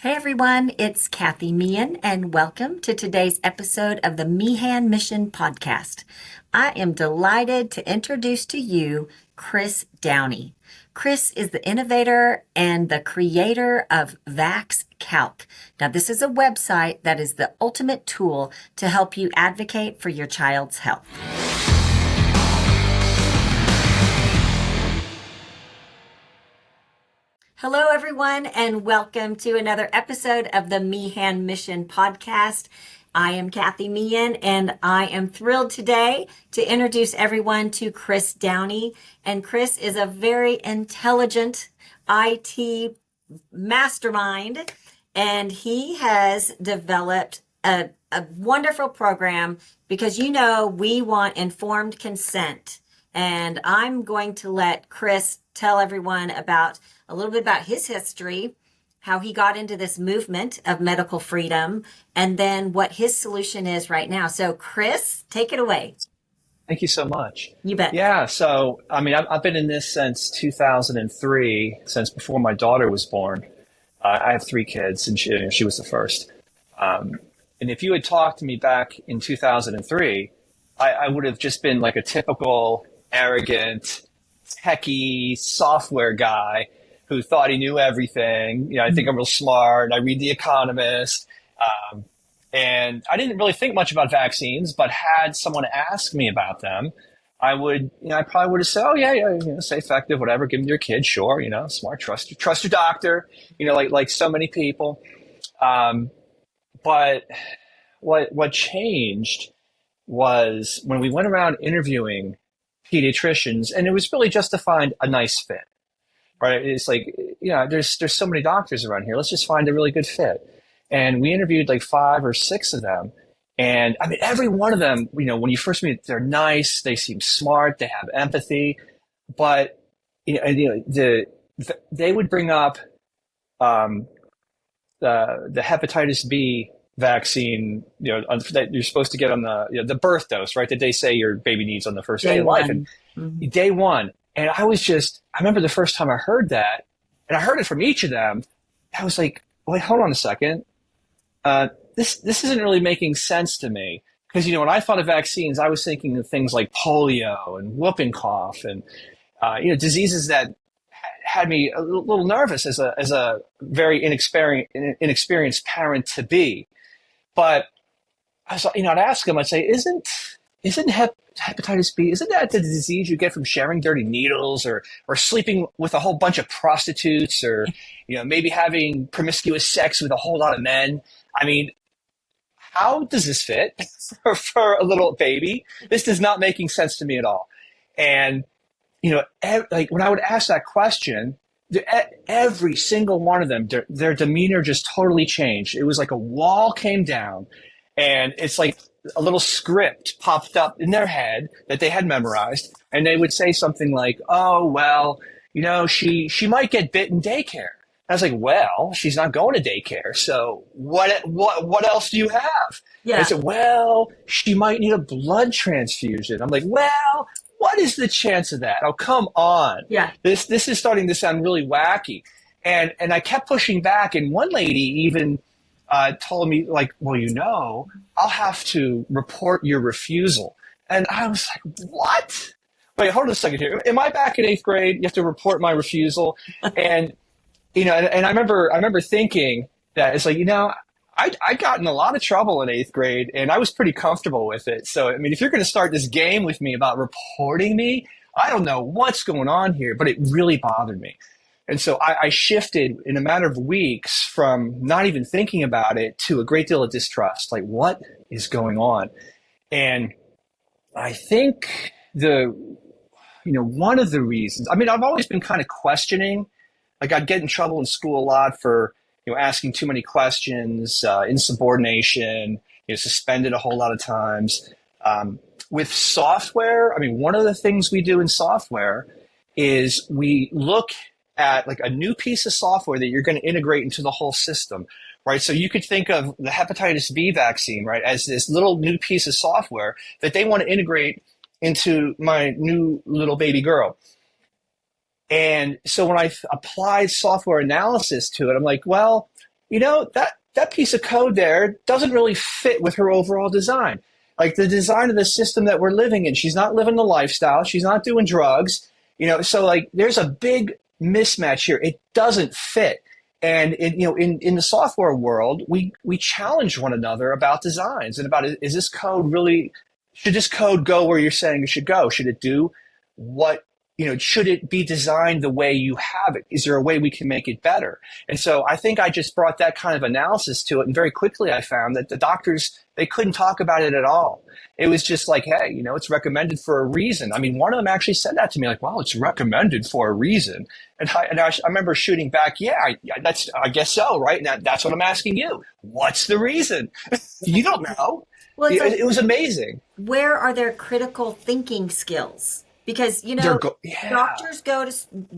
Hey everyone, it's Cathy Meehan, and welcome to today's episode of the Meehan Mission Podcast. I am delighted to introduce to you Chris Downey. Chris is the innovator and the creator of VaxCalc. Now, this is a website that is the ultimate tool to help you advocate for your child's health. Hello, everyone, and welcome to another episode of the Meehan Mission Podcast. I am Cathy Meehan, and I am thrilled today to introduce everyone to Chris Downey. And Chris is a very intelligent IT mastermind, and he has developed a wonderful program because, we want informed consent. And I'm going to let Chris tell everyone a little bit about his history, how he got into this movement of medical freedom, and then what his solution is right now. So, Chris, take it away. Thank you so much. You bet. Yeah. So, I've been in this since 2003, since before my daughter was born. I have three kids, and she was the first. And if you had talked to me back in 2003, I would have just been like a typical arrogant, techie software guy who thought he knew everything. I think I'm real smart. I read The Economist. And I didn't really think much about vaccines, but had someone ask me about them, I probably would have said, oh, yeah, say effective, whatever, give them to your kid, sure, smart, trust your doctor, like so many people. But what changed was when we went around interviewing pediatricians, and it was really just to find a nice fit, right? It's like, there's so many doctors around here. Let's just find a really good fit. And we interviewed like 5 or 6 of them. And every one of them, when you first meet, they're nice, they seem smart, they have empathy, but, they would bring up, the hepatitis B vaccine, that you're supposed to get on the birth dose, right? That they say your baby needs on the first day of life. And day one. And I remember the first time I heard that, and I heard it from each of them. I was like, wait, hold on a second. This isn't really making sense to me. Because, when I thought of vaccines, I was thinking of things like polio and whooping cough and, diseases that had me a little nervous as a very inexperienced parent to be. But I was, I'd ask them, I'd say, isn't hepatitis B, isn't that the disease you get from sharing dirty needles or sleeping with a whole bunch of prostitutes or, maybe having promiscuous sex with a whole lot of men? How does this fit for a little baby? This is not making sense to me at all. And, like when I would ask that question, every single one of them, their demeanor just totally changed. It was like a wall came down, and it's like a little script popped up in their head that they had memorized, and they would say something like, oh, well, she might get bit in daycare. I was like, well, she's not going to daycare, so what else do you have? Yeah. I said, well, she might need a blood transfusion. I'm like, well, what is the chance of that? Oh, come on. Yeah. This is starting to sound really wacky. And I kept pushing back, and one lady even told me, like, well, I'll have to report your refusal. And I was like, what? Wait, hold on a second here. Am I back in 8th grade? You have to report my refusal? And, and I remember thinking that it's like, I got in a lot of trouble in 8th grade, and I was pretty comfortable with it. So, if you're going to start this game with me about reporting me, I don't know what's going on here, but it really bothered me. And so I shifted in a matter of weeks from not even thinking about it to a great deal of distrust. Like, what is going on? And I think one of the reasons, I've always been kind of questioning. Like, I'd get in trouble in school a lot for, asking too many questions, insubordination, suspended a whole lot of times. With software, one of the things we do in software is we look at like a new piece of software that you're going to integrate into the whole system, right? So you could think of the hepatitis B vaccine, right, as this little new piece of software that they want to integrate into my new little baby girl. And so when I applied software analysis to it, I'm like, well, that piece of code there doesn't really fit with her overall design. Like the design of the system that we're living in, she's not living the lifestyle. She's not doing drugs, so like there's a big mismatch here. It doesn't fit. And in the software world, we challenge one another about designs and about, is this code really, should this code go where you're saying it should go? Should it do what, should it be designed the way you have it? Is there a way we can make it better? And so I think I just brought that kind of analysis to it. And very quickly I found that the doctors, they couldn't talk about it at all. It was just like, hey, it's recommended for a reason. I mean, one of them actually said that to me, like, wow, it's recommended for a reason. And I remember shooting back, yeah, I guess so, right? And that's what I'm asking you. What's the reason? You don't know. Well, it was amazing. Where are their critical thinking skills? Because,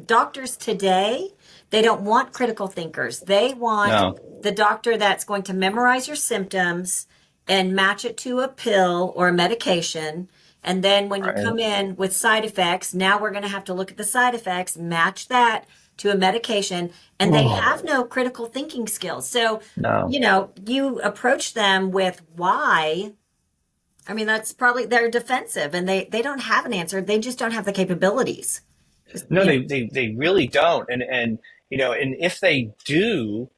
doctors today, they don't want critical thinkers. They want the doctor that's going to memorize your symptoms and match it to a pill or a medication. And then when you come in with side effects, now we're going to have to look at the side effects, match that to a medication, and they have no critical thinking skills. So, you approach them with why. I mean, that's probably, they're defensive and they don't have an answer. They just don't have the capabilities. No, they really don't. And if they do,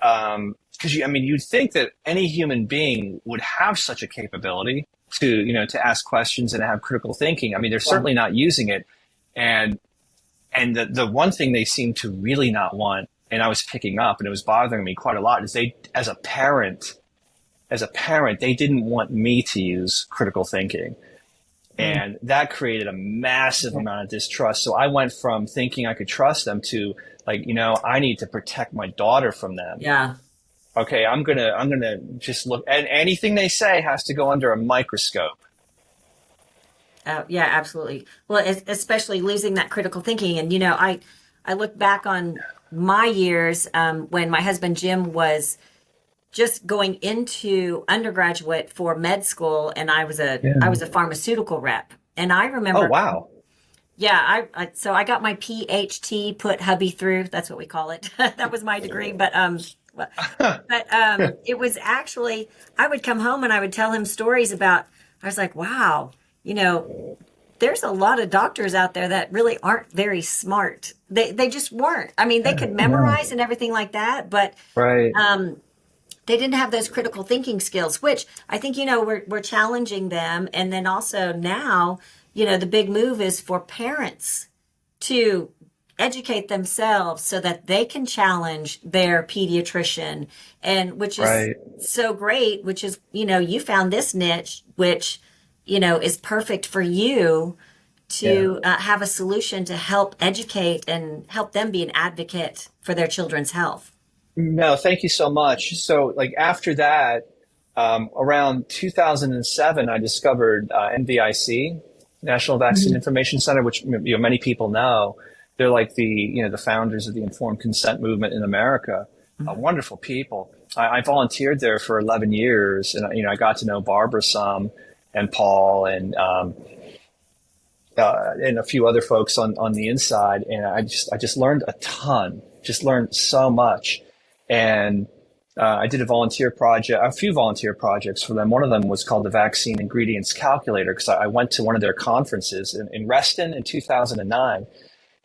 because you'd think that any human being would have such a capability to ask questions and have critical thinking. I mean, they're certainly not using it. And the one thing they seem to really not want, and I was picking up and it was bothering me quite a lot, is they, as a parent, they didn't want me to use critical thinking. And that created a massive amount of distrust. So I went from thinking I could trust them to like, I need to protect my daughter from them. Yeah. Okay, I'm gonna just look, and anything they say has to go under a microscope. Yeah, absolutely. Well, especially losing that critical thinking. And, I look back on my years when my husband Jim was just going into undergraduate for med school, and I was a pharmaceutical rep. And I remember. Oh, wow. Yeah, so I got my PhD, put hubby through. That's what we call it. That was my degree. But it was actually, I would come home and I would tell him stories about, I was like, wow, there's a lot of doctors out there that really aren't very smart. They just weren't. I mean, they could memorize and everything like that, but they didn't have those critical thinking skills, which I think, we're challenging them. And then also now, the big move is for parents to educate themselves so that they can challenge their pediatrician, and which is so great, which is, you found this niche, which, is perfect for you to have a solution to help educate and help them be an advocate for their children's health. No, thank you so much. So like after that, around 2007, I discovered NVIC, National Vaccine Information Center, which many people know. They're like the founders of the informed consent movement in America. Wonderful people. I volunteered there for 11 years, and I got to know Barbara some, and Paul, and a few other folks on the inside, and I just learned a ton. Just learned so much, and I did a few volunteer projects for them. One of them was called the Vaccine Ingredients Calculator, because I went to one of their conferences in Reston in 2009.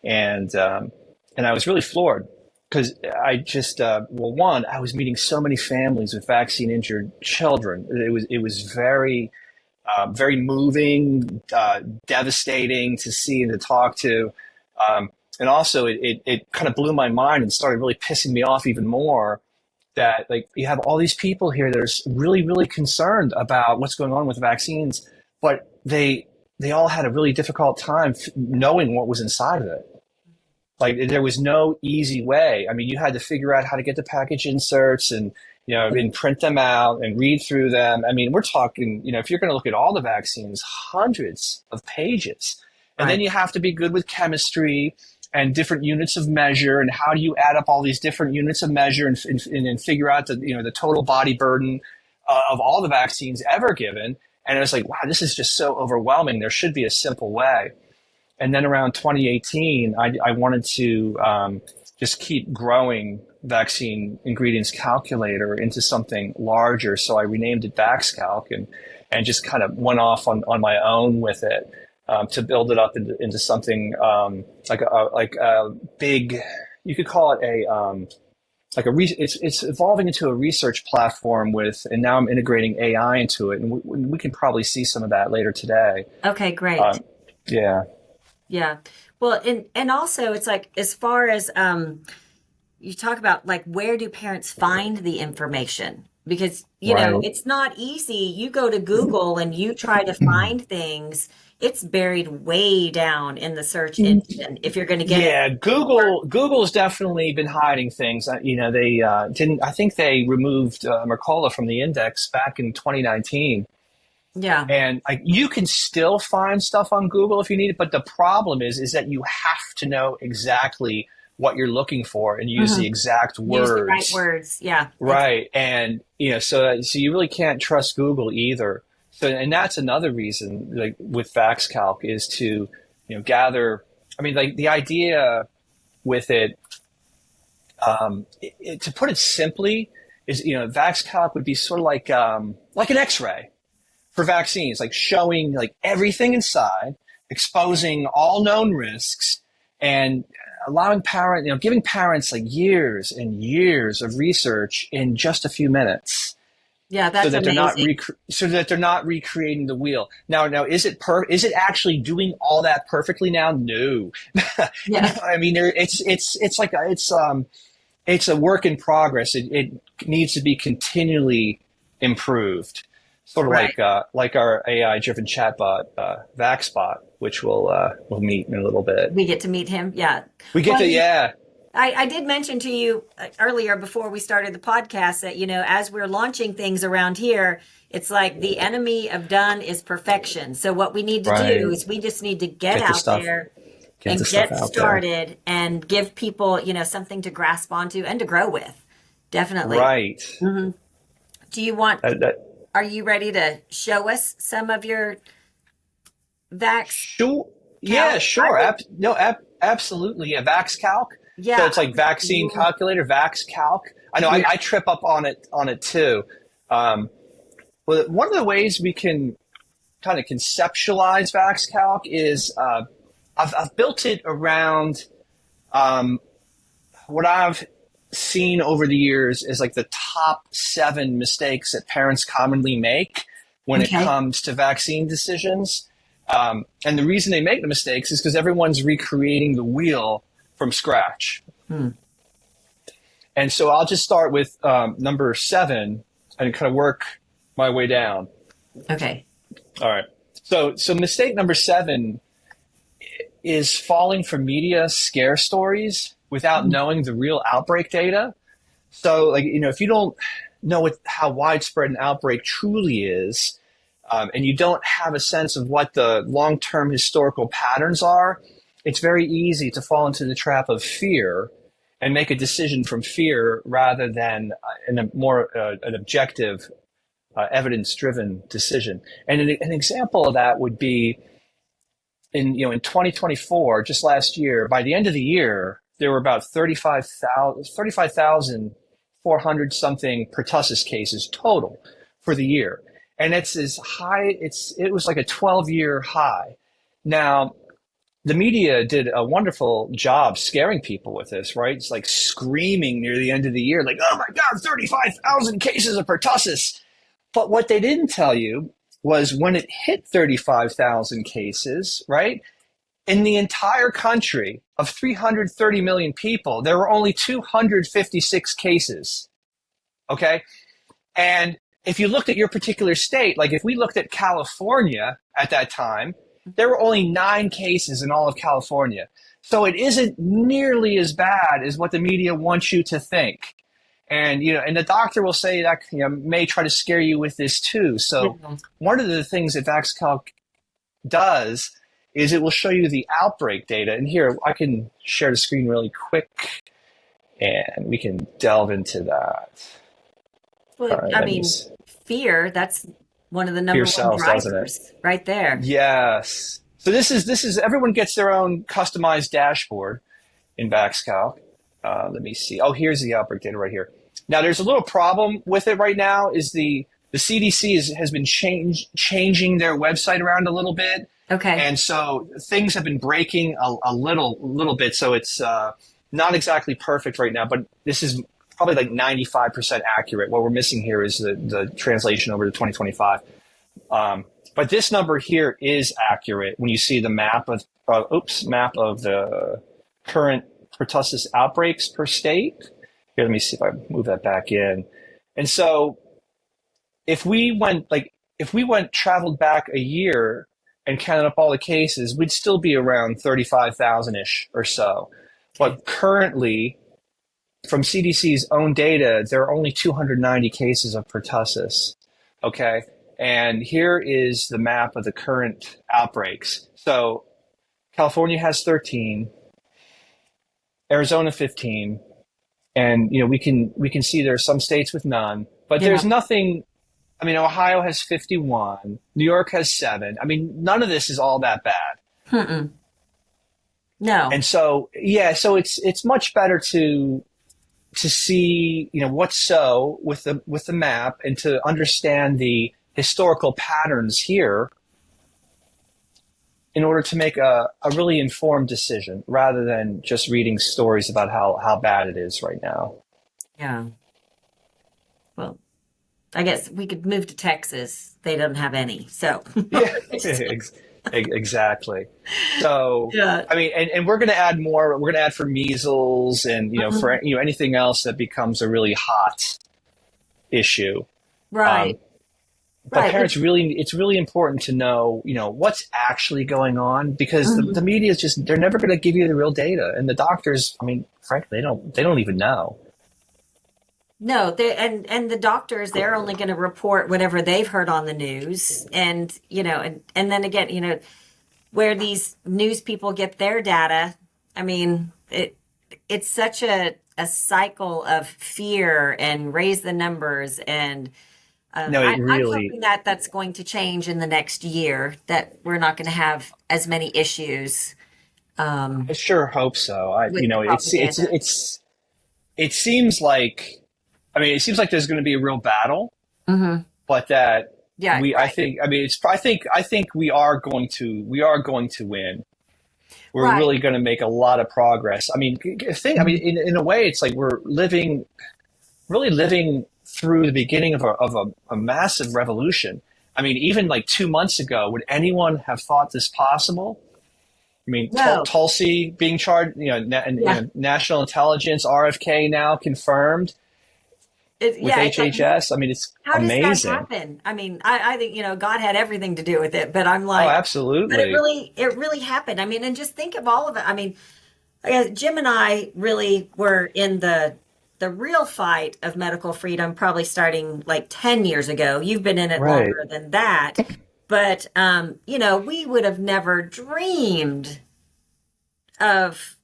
And I was really floored because I just, I was meeting so many families with vaccine injured children. It was very, very moving, devastating to see and to talk to. And also it kind of blew my mind and started really pissing me off even more that like you have all these people here that are really, really concerned about what's going on with vaccines, but they all had a really difficult time knowing what was inside of it. Like there was no easy way. I mean, you had to figure out how to get the package inserts and, and print them out and read through them. I mean, we're talking, if you're going to look at all the vaccines, hundreds of pages. And then you have to be good with chemistry and different units of measure. And how do you add up all these different units of measure and figure out the total body burden of all the vaccines ever given. And it was like, wow, this is just so overwhelming. There should be a simple way. And then around 2018, I wanted to just keep growing vaccine ingredients calculator into something larger. So I renamed it VaxCalc and just kind of went off on my own with it to build it up into something like a big, you could call it it's evolving into a research platform and now I'm integrating AI into it, and we can probably see some of that later today. Okay, great. Yeah. Yeah. Well, and also it's like, as far as you talk about, like, where do parents find the information? Because, you know, it's not easy. You go to Google and you try to find things, it's buried way down in the search engine if you're going to get it. Google's definitely been hiding things. You know, they I think they removed Mercola from the index back in 2019. Yeah. And you can still find stuff on Google if you need it, but the problem is that you have to know exactly what you're looking for and use the exact words. Use the right words, yeah. Right. And, you know, so you really can't trust Google either. So, and that's another reason, like with VaxCalc, is to, you know, gather. I mean, like the idea with it, to put it simply, is, you know, VaxCalc would be sort of like an X-ray for vaccines, like showing like everything inside, exposing all known risks, and allowing giving parents like years and years of research in just a few minutes. Yeah, that's amazing. So that they're not recreating the wheel. Now, is it actually doing all that perfectly now? No. Yeah. I mean, it's a work in progress. It needs to be continually improved. Sort of like our AI-driven chatbot, VaxBot, which we'll meet in a little bit. We get to meet him. Yeah. Yeah. I did mention to you earlier before we started the podcast that, you know, as we're launching things around here, it's like the enemy of done is perfection. So what we need to do is we just need to get out there and get started and give people, you know, something to grasp onto and to grow with. Definitely. Right. Mm-hmm. Do you want, are you ready to show us some of your Vax? Sure. Yeah, sure. Absolutely. Yeah. VaxCalc. Yeah. So it's like vaccine calculator, VaxCalc. I know I trip up on it too. Well, one of the ways we can kind of conceptualize VaxCalc is I've built it around what I've seen over the years is like the top 7 mistakes that parents commonly make when it comes to vaccine decisions. And the reason they make the mistakes is because everyone's recreating the wheel from scratch. And so I'll just start with number 7 and kind of work my way down. Okay. All right. So mistake number 7 is falling for media scare stories without knowing the real outbreak data. So, like, you know, if you don't know how widespread an outbreak truly is, and you don't have a sense of what the long-term historical patterns are, it's very easy to fall into the trap of fear and make a decision from fear rather than an objective, evidence-driven decision. And an example of that would be in 2024, just last year. By the end of the year, there were about 35,400 something pertussis cases total for the year, and it's as high. It was like a 12-year high. Now, the media did a wonderful job scaring people with this, right? It's like screaming near the end of the year, like, oh my God, 35,000 cases of pertussis. But what they didn't tell you was when it hit 35,000 cases, right? In the entire country of 330 million people, there were only 256 cases, okay? And if you looked at your particular state, like if we looked at California at that time, there were only 9 cases in all of California. So it isn't nearly as bad as what the media wants you to think. And, you know, and the doctor will say that, you know, may try to scare you with this too. So one of the things that VaxCalc does is it will show you the outbreak data. And here, I can share the screen really quick and we can delve into that. Well, right, I mean, fear, that's one of the number one drivers right there. Yes. So this is everyone gets their own customized dashboard in VaxCalc. let me see. Oh, here's the outbreak data right here. Now, there's a little problem with it right now. Is the CDC has been changing their website around a little bit. Okay. And so things have been breaking a little bit. So it's not exactly perfect right now, but this is probably like 95% accurate. What we're missing here is the translation over to 2025. But this number here is accurate when you see the map of the current pertussis outbreaks per state. Here, let me see if I move that back in. And so if we traveled back a year and counted up all the cases, we'd still be around 35,000-ish or so. But currently, from CDC's own data, there are only 290 cases of pertussis. Okay. And here is the map of the current outbreaks. So California has 13, Arizona 15, and we can see there are some states with none, but there's nothing. I mean, Ohio has 51, New York has 7. I mean, none of this is all that bad. Mm-mm. No. And so it's much better to see what's so with the map and to understand the historical patterns here in order to make a really informed decision rather than just reading stories about how bad it is right now. Yeah. Well, I guess we could move to Texas. They don't have any. So yeah, exactly. So yeah. I mean, and we're going to add more. We're going to add for measles and for anything else that becomes a really hot issue. Right. But parents it's really important to know, what's actually going on because the media is they're never going to give you the real data. And the doctors, I mean, frankly, they don't even know. No, and the doctors, they're only going to report whatever they've heard on the news. And, and then again, where these news people get their data, I mean, it's such a cycle of fear and raise the numbers and I'm hoping that that's going to change in the next year, that we're not going to have as many issues. I sure hope so. It seems like there's going to be a real battle, but that I think we are going to win. We're really going to make a lot of progress. I mean, in a way, it's like we're living through the beginning of a massive revolution. I mean, even like 2 months ago, would anyone have thought this possible? I mean, no. Tulsi being charged, national intelligence, RFK now confirmed with HHS. I mean, it's amazing. How does that happen? I mean, I think, God had everything to do with it, but I'm like, oh, absolutely. But it really happened. I mean, and just think of all of it. I mean, Jim and I really were in the real fight of medical freedom probably starting like 10 years ago. You've been in it longer than that. But, we would have never dreamed of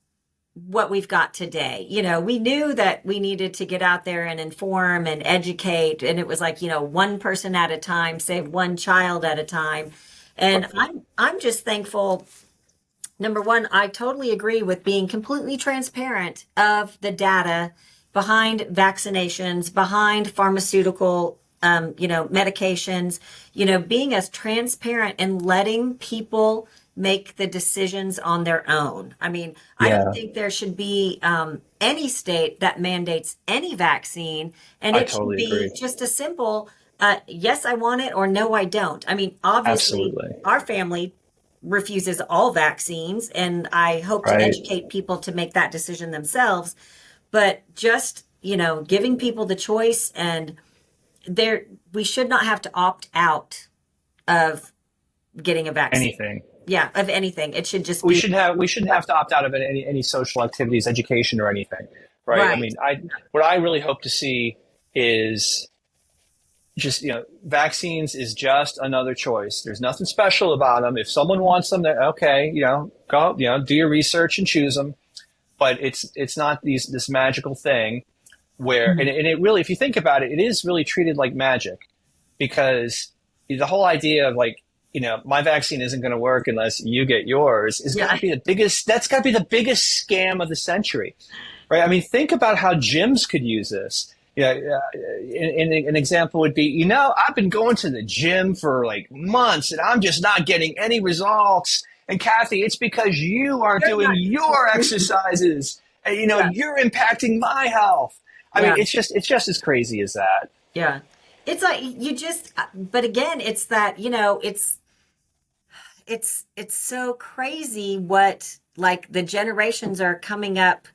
what we've got today. We knew that we needed to get out there and inform and educate. And it was like, one person at a time, save one child at a time. And I'm just thankful. Number one, I totally agree with being completely transparent of the data behind vaccinations, behind pharmaceutical, medications, being as transparent and letting people make the decisions on their own. I mean, I don't think there should be any state that mandates any vaccine, and it should be just a simple, yes, I want it, or no, I don't. I mean, obviously, our family refuses all vaccines, and I hope to educate people to make that decision themselves. But just, giving people the choice, and we should not have to opt out of getting a vaccine. Anything. Yeah, of anything. It should just we shouldn't have to opt out of any social activities, education, or anything. Right? I mean, what I really hope to see is just, vaccines is just another choice. There's nothing special about them. If someone wants them, okay, go, do your research and choose them. But it's not this magical thing where, and it really, if you think about it, it is really treated like magic, because the whole idea of like my vaccine isn't going to work unless you get yours is got to be the biggest. That's got to be the biggest scam of the century, right? I mean, think about how gyms could use this. An example would be, I've been going to the gym for like months and I'm just not getting any results. And Cathy, it's because you aren't doing your exercises. And, you're impacting my health. I mean, it's just as crazy as that. Yeah. It's like but again, it's that, it's so crazy what like the generations are coming up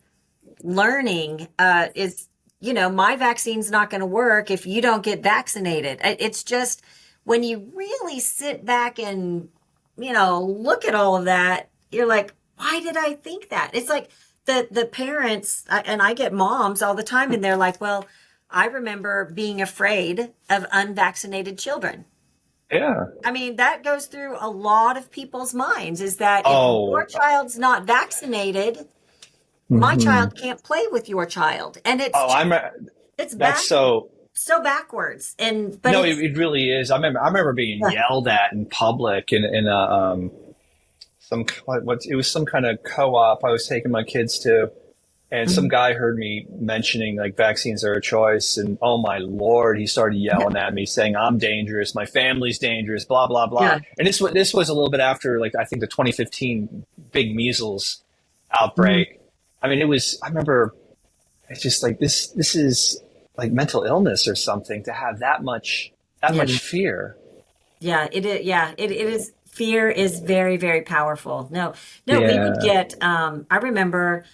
learning is, my vaccine's not going to work if you don't get vaccinated. It's just when you really sit back and, look at all of that, you're like, why did I think that? It's like the parents, and I get moms all the time, and they're like, well, I remember being afraid of unvaccinated children. Yeah. I mean, that goes through a lot of people's minds, is that if your child's not vaccinated, my child can't play with your child. And it's so backwards. No, it really is. I remember being yelled at in public in it was some kind of co-op I was taking my kids to. And some guy heard me mentioning like vaccines are a choice, and oh my Lord, he started yelling at me saying I'm dangerous, my family's dangerous, blah blah blah. Yeah. And this was a little bit after like I think the 2015 big measles outbreak. I mean, I remember it's just like this is like mental illness or something to have that much fear. Yeah, it is. Yeah, it is. Fear is very, very powerful. No, we would get. I remember.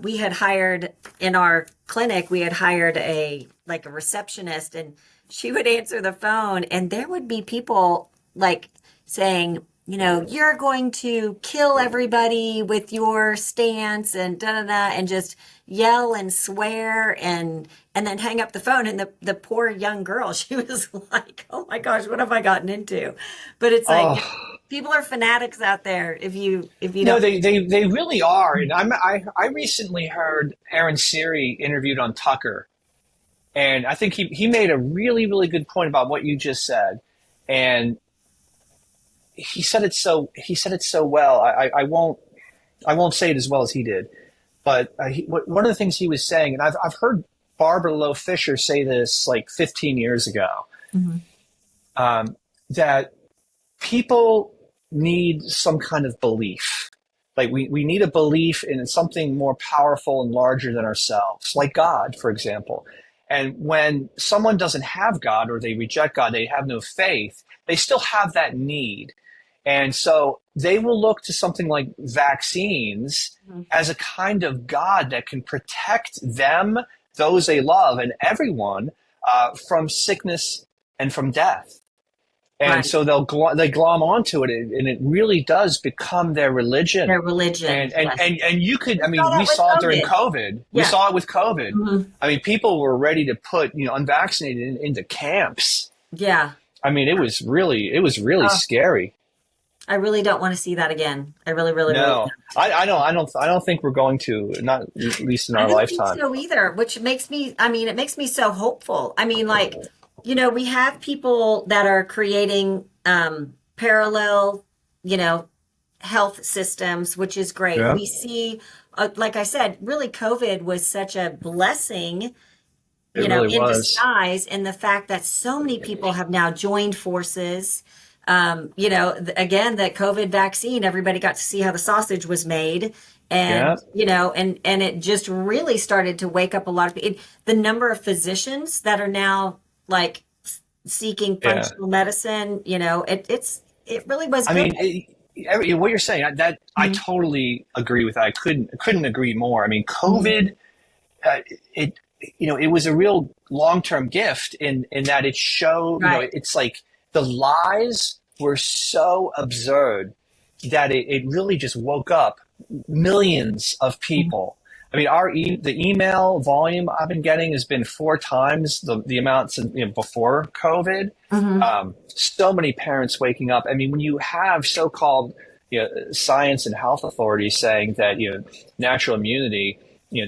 We had hired in our clinic, a receptionist, and she would answer the phone, and there would be people like saying, you're going to kill everybody with your stance and and just yell and swear and then hang up the phone. And the poor young girl, she was like, oh my gosh, what have I gotten into? But it's like, people are fanatics out there. If you no, they really are. And I recently heard Aaron Siri interviewed on Tucker, and I think he made a really, really good point about what you just said. And he said it so well. I won't say it as well as he did, but one of the things he was saying, and I've heard Barbara Loe Fisher say this like 15 years ago, that people need some kind of belief. Like we need a belief in something more powerful and larger than ourselves, like God, for example. And when someone doesn't have God or they reject God, they have no faith, they still have that need. And so they will look to something like vaccines as a kind of God that can protect them, those they love, and everyone from sickness and from death. And so they glom onto it, and it really does become their religion. And you could, I mean, we saw it during COVID. Yeah. We saw it with COVID. I mean, people were ready to put unvaccinated into camps. Yeah. I mean, it was really scary. I really don't want to see that again. I really no. Really don't. I don't think we're going to, not at least in our lifetime. I don't think so either, which makes me. I mean, it makes me so hopeful. I mean, like, we have people that are creating parallel, health systems, which is great. Yeah. We see, like I said, really, COVID was such a blessing. It really in was. disguise, in the fact that so many people have now joined forces. Again, the COVID vaccine, everybody got to see how the sausage was made. And, and it just really started to wake up a lot of people. The number of physicians that are now like seeking functional medicine, it really was good. I mean, what you're saying, that I totally agree with that. I couldn't agree more. I mean, COVID, it was a real long-term gift in that it showed, it's like, the lies were so absurd that it really just woke up millions of people. I mean, the email volume I've been getting has been 4 times the amount before COVID. So many parents waking up. I mean, when you have so-called science and health authorities saying that natural immunity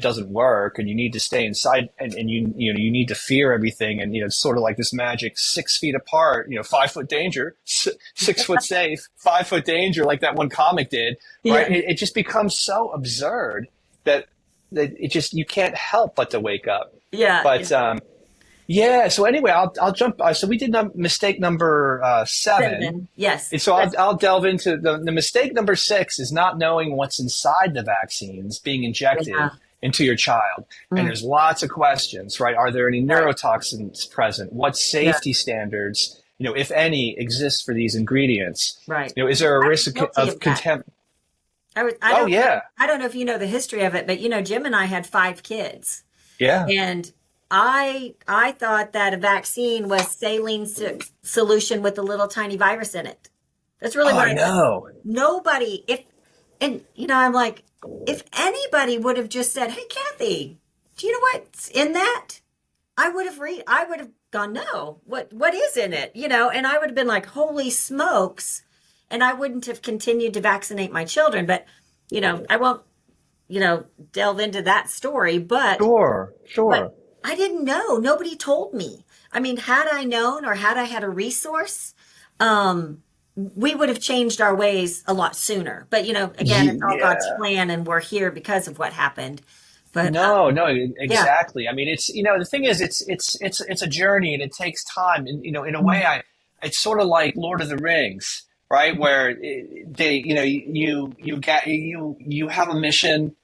doesn't work, and you need to stay inside, and you need to fear everything, and it's sort of like this magic 6 feet apart, 5 foot danger, 6 foot safe, 5 foot danger, like that one comic did, right? Yeah. It just becomes so absurd that it just, you can't help but to wake up. Yeah. But yeah. So anyway, I'll jump. So we did mistake number 7. Yes. And so I'll delve into the mistake number 6 is not knowing what's inside the vaccines being injected into your child. And there's lots of questions, right? Are there any neurotoxins present? What safety standards, if any, exist for these ingredients? Right. Is there a risk of contempt? I don't know if you know the history of it, but Jim and I had 5 kids. Yeah. And I thought that a vaccine was saline solution with a little tiny virus in it. That's really what I know. Nobody, I'm like, if anybody would have just said, "Hey, Cathy, do you know what's in that?" I would have gone, "No, what is in it?" And I would have been like, "Holy smokes." And I wouldn't have continued to vaccinate my children. But, I won't, delve into that story, but Sure. But I didn't know. Nobody told me. I mean, had I known, or had I had a resource, we would have changed our ways a lot sooner. But, again, it's all God's plan, and we're here because of what happened. But no, exactly. Yeah. I mean, it's, the thing is, it's a journey, and it takes time. And, in a way, it's sort of like Lord of the Rings, right? Where you have a mission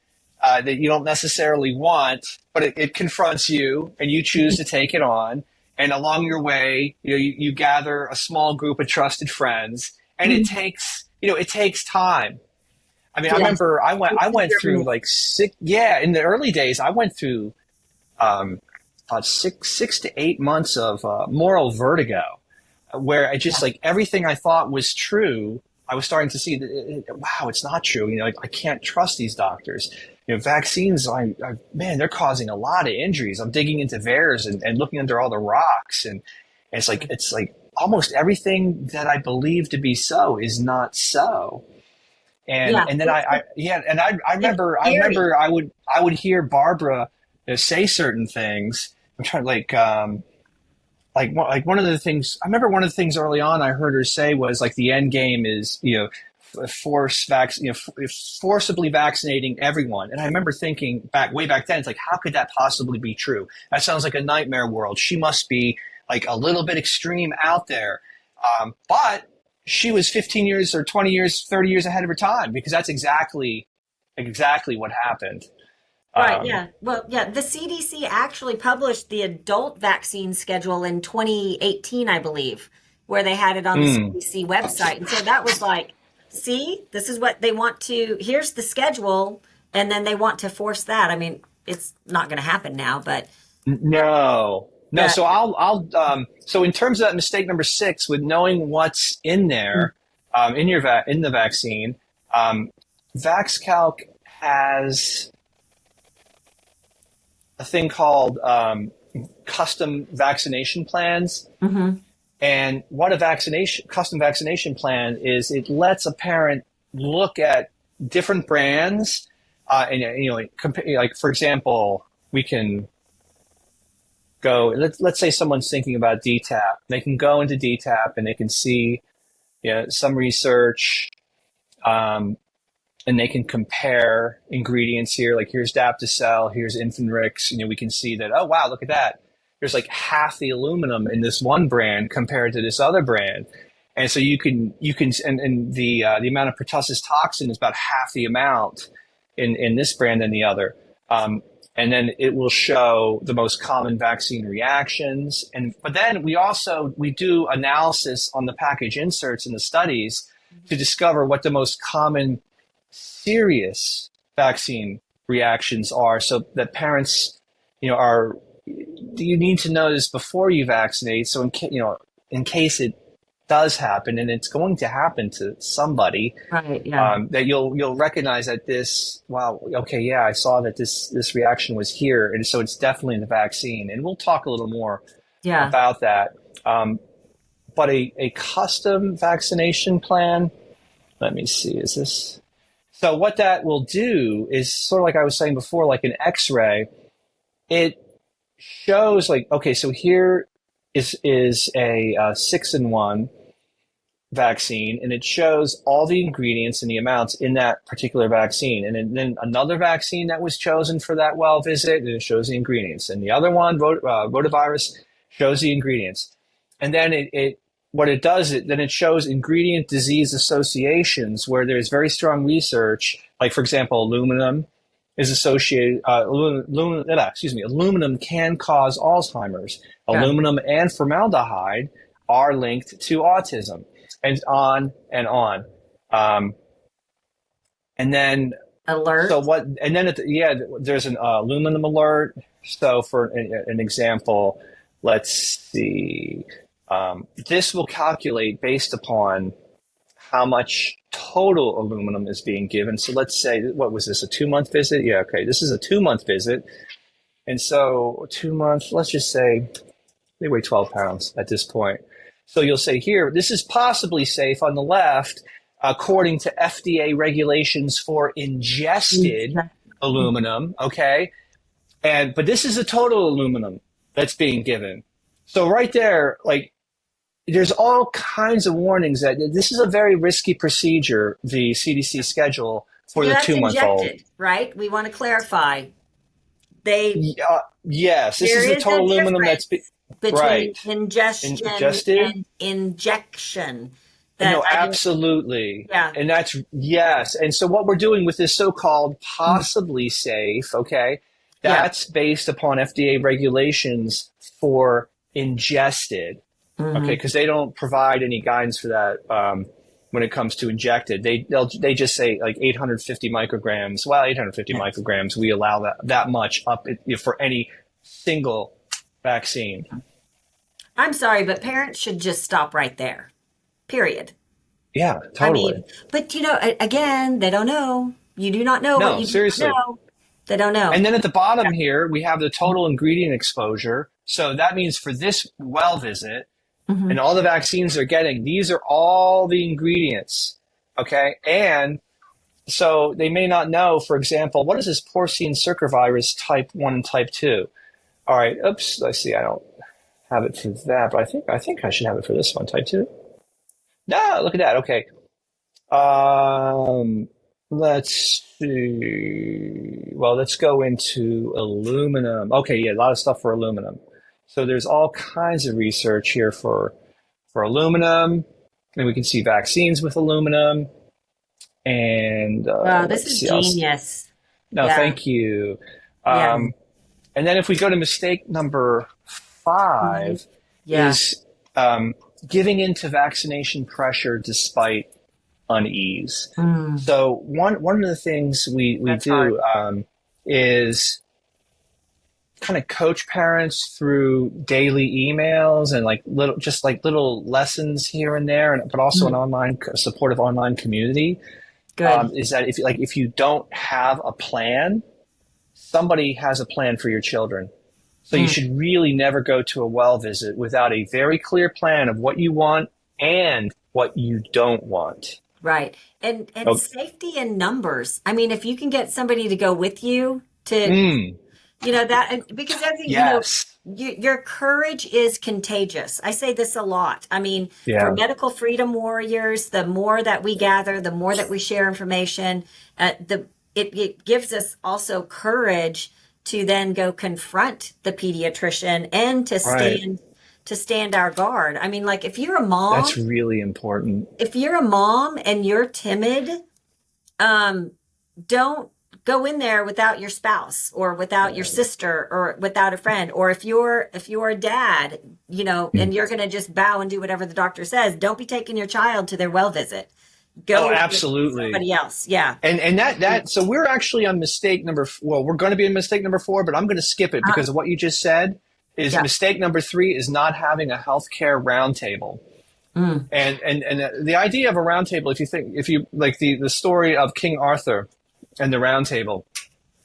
that you don't necessarily want, but it confronts you, and you choose to take it on. And along your way, you gather a small group of trusted friends, and it takes time. I mean, I remember I went through like 6. Yeah, in the early days, I went through 6 to 8 months of moral vertigo, where I just like everything I thought was true, I was starting to see that wow, it's not true. I can't trust these doctors. Vaccines, man, they're causing a lot of injuries. I'm digging into VAERS and looking under all the rocks, and it's like almost everything that I believe to be so is not so. And then I remember I would hear Barbara say certain things. I'm trying like one of the things I remember. One of the things early on I heard her say was like the end game is forcibly vaccinating everyone. And I remember thinking way back then, it's like, how could that possibly be true? That sounds like a nightmare world. She must be like a little bit extreme out there. But she was 15 years or 20 years, 30 years ahead of her time, because that's exactly what happened. Right. Yeah. Well, yeah. The CDC actually published the adult vaccine schedule in 2018, I believe, where they had it on the CDC website. And so that was like, see, this is what they want to, here's the schedule. And then they want to force that. I mean, it's not going to happen now, but. No. So so in terms of that mistake number 6, with knowing what's in there, in the vaccine, VaxCalc has a thing called custom vaccination plans. Mm-hmm. And what a custom vaccination plan is, it lets a parent look at different brands, and like for example, we can go. Let's say someone's thinking about DTaP. They can go into DTaP and they can see, some research, and they can compare ingredients here. Like here's Daptocel, here's Infinrix. We can see that. Oh wow, look at that. There's like half the aluminum in this one brand compared to this other brand. And so you can and the amount of pertussis toxin is about half the amount in this brand than the other. And then it will show the most common vaccine reactions. But then we do analysis on the package inserts in the studies to discover what the most common serious vaccine reactions are, so that parents, you need to know this before you vaccinate. So in case it does happen, and it's going to happen to somebody, right? Yeah. That you'll recognize that this. Wow. Okay. Yeah, I saw that this reaction was here, and so it's definitely the vaccine. And we'll talk a little more about that. But a custom vaccination plan. Let me see. Is this So what that will do is sort of like I was saying before, like an X-ray, it shows like, okay, so here is a 6-in-1 vaccine, and it shows all the ingredients and the amounts in that particular vaccine. And then another vaccine that was chosen for that well visit, and it shows the ingredients. And the other one, rotavirus, shows the ingredients. And then what it does, then it shows ingredient disease associations where there's very strong research. Like, for example, aluminum is associated, aluminum can cause Alzheimer's. Yeah. Aluminum and formaldehyde are linked to autism, and on and on. And then alert. So what? And then there's an aluminum alert. So for an example, let's see. This will calculate based upon how much total aluminum is being given. So let's say, what was this, a 2-month visit? Yeah, okay. This is a 2-month visit. And so 2 months, let's just say they weigh 12 pounds at this point. So you'll say here, this is possibly safe on the left, according to FDA regulations for ingested aluminum, okay? But this is the total aluminum that's being given. So right there, like, there's all kinds of warnings that this is a very risky procedure, the CDC schedule for the 2-month-old. Right? We want to clarify. Yes, this is the total aluminum that's between ingestion and injection. No, absolutely. Yeah. And that's, yes. And so what we're doing with this so-called possibly safe, okay, that's based upon FDA regulations for ingested. Okay, because they don't provide any guidance for that when it comes to injected. They just say like 850 micrograms. Well, 850 micrograms, we allow that much up for any single vaccine. I'm sorry, but parents should just stop right there. Period. Yeah, totally. I mean, but again, they don't know. You do not know what you seriously don't know. They don't know. And then at the bottom here, we have the total ingredient exposure. So that means for this well visit, and all the vaccines they're getting, these are all the ingredients, okay? And so they may not know, for example, what is this porcine circovirus type 1 and type 2? All right, oops, let's see, I don't have it for that, but I think I should have it for this one, type 2. No, look at that, okay. Let's see. Well, let's go into aluminum. Okay, yeah, a lot of stuff for aluminum. So there's all kinds of research here for aluminum, and we can see vaccines with aluminum. And wow, this is genius. No, thank you. And then if we go to mistake number 5, is giving into vaccination pressure despite unease. So one of the things we do is kind of coach parents through daily emails and like little lessons here and there, but also an supportive online community. Good. Is that if you don't have a plan, somebody has a plan for your children. So you should really never go to a well visit without a very clear plan of what you want and what you don't want. Right. And safety in numbers. I mean, if you can get somebody to go with you to, that, because your courage is contagious. I say this a lot. I mean, for medical freedom warriors, the more that we gather, the more that we share information, it gives us also courage to then go confront the pediatrician and to stand our guard. I mean, like if you're a mom, that's really important. If you're a mom and you're timid, don't go in there without your spouse or without your sister or without a friend. Or if you're a dad, and you're going to just bow and do whatever the doctor says, don't be taking your child to their well visit. Go absolutely. With somebody else. Yeah. And that so we're actually on mistake number, we're going to be in mistake number 4, but I'm going to skip it because of what you just said. Mistake number 3 is not having a healthcare roundtable. And the idea of a roundtable, if you like the story of King Arthur and the roundtable.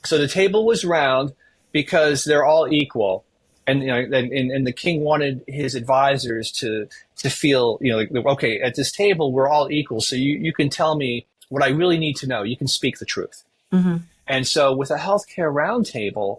So the table was round because they're all equal. And and the king wanted his advisors to feel, okay, at this table we're all equal. So you can tell me what I really need to know. You can speak the truth. Mm-hmm. And so with a healthcare roundtable,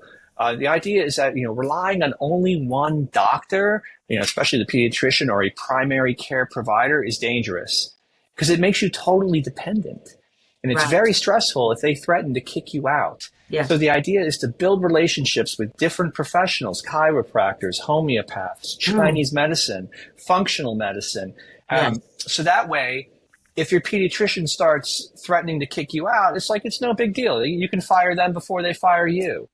the idea is that, relying on only one doctor, especially the pediatrician or a primary care provider, is dangerous because it makes you totally dependent. And it's very stressful if they threaten to kick you out. Yeah. So the idea is to build relationships with different professionals, chiropractors, homeopaths, Chinese medicine, functional medicine. So that way, if your pediatrician starts threatening to kick you out, it's no big deal. You can fire them before they fire you.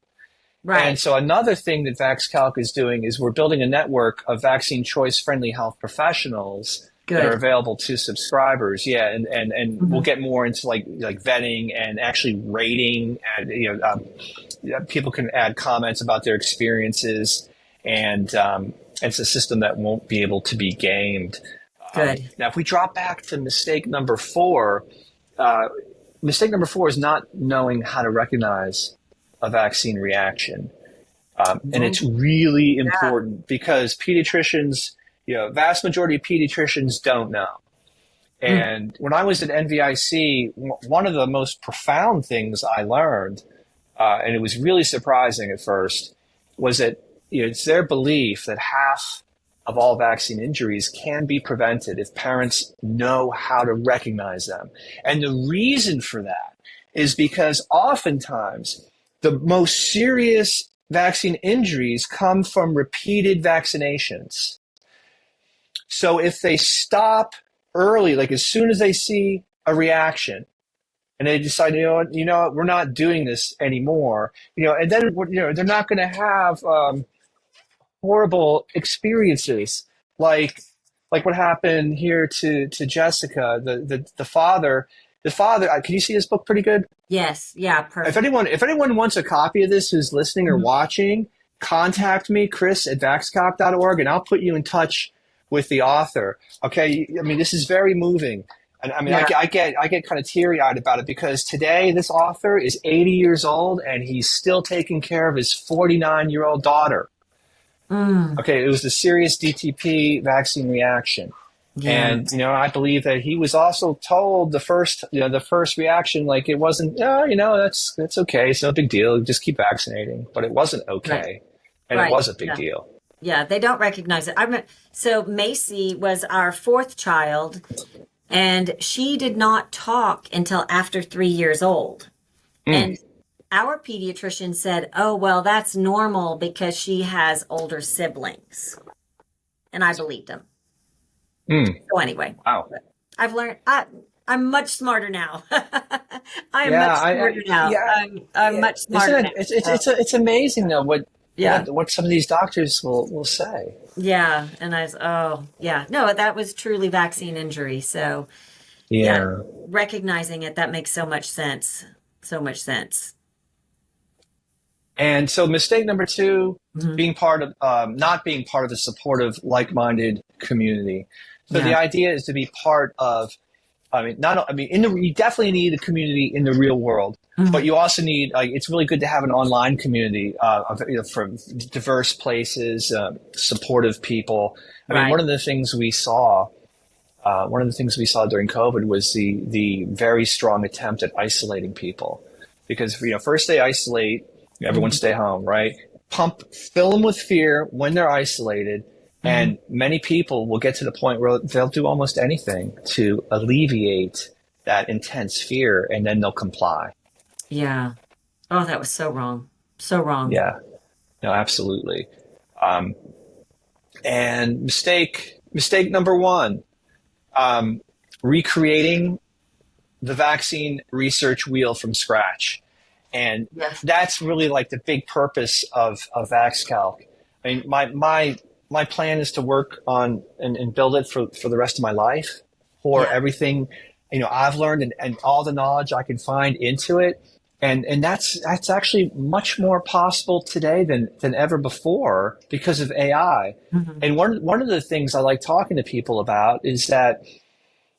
Right. And so another thing that VaxCalc is doing is we're building a network of vaccine choice friendly health professionals that are available to subscribers. Yeah. And we'll get more into like vetting and actually rating, and, people can add comments about their experiences, and it's a system that won't be able to be gamed. Good. Now, if we drop back to mistake number 4, mistake number 4 is not knowing how to recognize a vaccine reaction. And it's really important because pediatricians, vast majority of pediatricians don't know. And when I was at NVIC, one of the most profound things I learned, and it was really surprising at first, was that it's their belief that half of all vaccine injuries can be prevented if parents know how to recognize them. And the reason for that is because oftentimes the most serious vaccine injuries come from repeated vaccinations. So if they stop early, like as soon as they see a reaction, and they decide, you know what, we're not doing this anymore, and then they're not going to have horrible experiences like what happened here to Jessica, the father. The father, can you see this book pretty good? Yes. Yeah. Perfect. If anyone wants a copy of this who's listening or watching, contact me, Chris at VaxCalc.org, and I'll put you in touch with the author. Okay. I mean, this is very moving. And I mean, I get kind of teary eyed about it because today this author is 80 years old and he's still taking care of his 49-year-old daughter. Okay. It was the serious DTP vaccine reaction. Yeah. And, I believe that he was also told the first reaction, like it wasn't, that's okay. It's no big deal. Just keep vaccinating. But it wasn't okay. Right. And it was a big deal. Yeah. They don't recognize it. So Macy was our 4th child, and she did not talk until after 3 years old. And our pediatrician said, oh, well, that's normal because she has older siblings. And I believed him. So anyway, wow. I've learned. I'm much smarter now. I am much smarter now. Yeah, I'm much smarter now. It's amazing though what some of these doctors will say. Yeah, and no, that was truly vaccine injury. So recognizing it, that makes so much sense. So much sense. And so mistake number 2, being part of not being part of a supportive, like-minded community. So the idea is to be part of, you definitely need a community in the real world, but you also need, it's really good to have an online community from diverse places, supportive people. I mean, one of the things we saw during COVID was the very strong attempt at isolating people, because first they isolate, everyone stay home, right? Fill them with fear when they're isolated. And many people will get to the point where they'll do almost anything to alleviate that intense fear, and then they'll comply. Yeah. Oh, that was so wrong. So wrong. Yeah. No, absolutely. And mistake number 1, recreating the vaccine research wheel from scratch. And that's really like the big purpose of VaxCalc. I mean, my plan is to work on and build it for the rest of my life, pour everything, I've learned and all the knowledge I can find into it. And that's actually much more possible today than ever before because of AI. And one of the things I like talking to people about is that,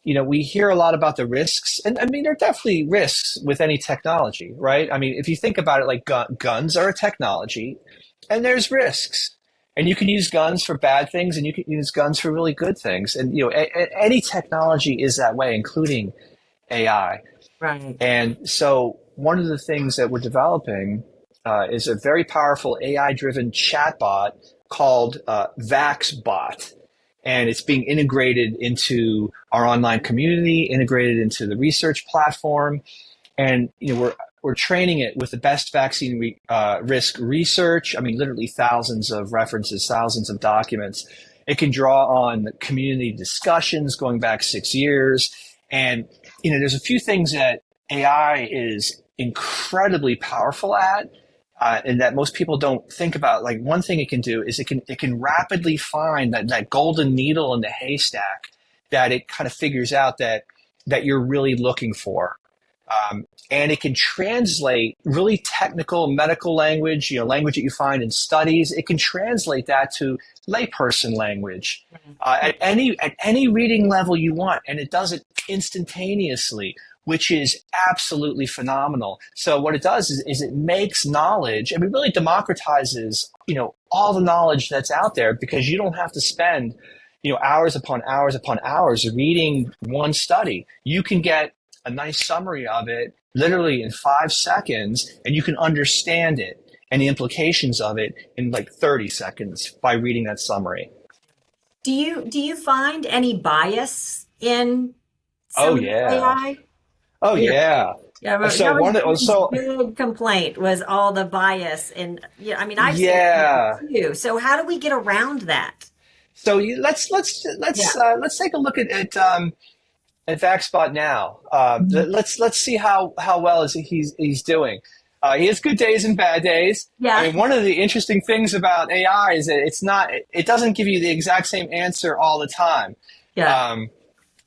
we hear a lot about the risks, and I mean, there are definitely risks with any technology, right? I mean, if you think about it, like guns are a technology and there's risks. And you can use guns for bad things, and you can use guns for really good things. And any technology is that way, including AI. Right. And so one of the things that we're developing is a very powerful AI-driven chatbot called VaxBot. And it's being integrated into our online community, integrated into the research platform. And we're training it with the best vaccine risk research. I mean, literally thousands of references, thousands of documents. It can draw on community discussions going back 6 years. And there's a few things that AI is incredibly powerful at, and that most people don't think about. Like, one thing it can do is it can rapidly find that golden needle in the haystack that it kind of figures out that you're really looking for. And it can translate really technical medical language, language that you find in studies. It can translate that to layperson language at any reading level you want, and it does it instantaneously, which is absolutely phenomenal. So what it does is it makes knowledge, and it really democratizes, all the knowledge that's out there, because you don't have to spend, hours upon hours upon hours reading one study. You can get a nice summary of it literally in 5 seconds, and you can understand it and the implications of it in like 30 seconds by reading that summary. Do you find any bias in Oh, some yeah. AI? Oh, yeah. Yeah, but So that one was so big complaint was all the bias, and I mean, I've seen yeah. it too. So how do we get around that? So let's take a look at VaxBot now. Let's see how well he's doing. He has good days and bad days. Yeah. I mean, one of the interesting things about AI is that it doesn't give you the exact same answer all the time. Yeah.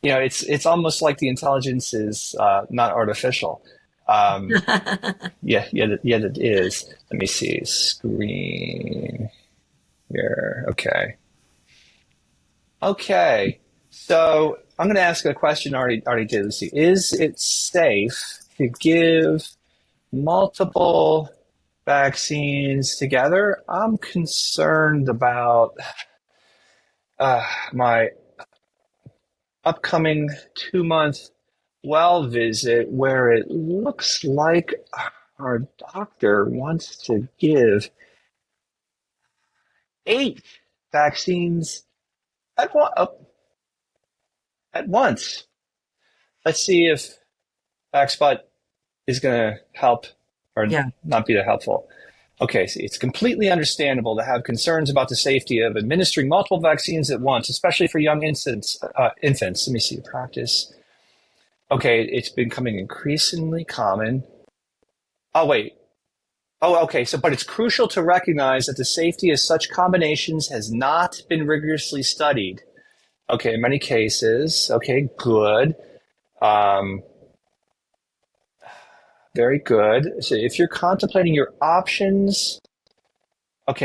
It's almost like the intelligence is not artificial. Yeah, it is. Let me see. Screen here. Okay. So I'm going to ask a question I already did. Let's see. Is it safe to give multiple vaccines together? I'm concerned about my upcoming 2-month well visit, where it looks like our doctor wants to give 8 vaccines at once. Let's see if VaxBot is going to help or not be that helpful. Okay, so it's completely understandable to have concerns about the safety of administering multiple vaccines at once, especially for young infants. Let me see practice. Okay, it's becoming increasingly common. Oh, wait. Oh, okay. But it's crucial to recognize that the safety of such combinations has not been rigorously studied. Okay, in many cases. Okay, good. Very good. So if you're contemplating your options,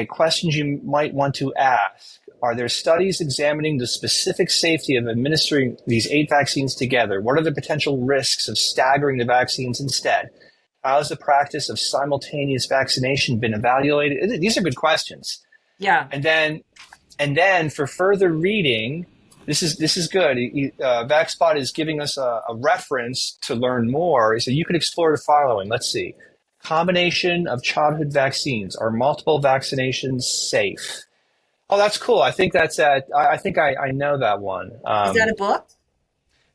questions you might want to ask. Are there studies examining the specific safety of administering these 8 vaccines together? What are the potential risks of staggering the vaccines instead? How has the practice of simultaneous vaccination been evaluated? These are good questions. Yeah. And then for further reading, this is good. VaxBot is giving us a reference to learn more. So you can explore the following. Let's see. Combination of childhood vaccines. Are multiple vaccinations safe? Oh, that's cool. I think that's I think I know that one. Is that a book?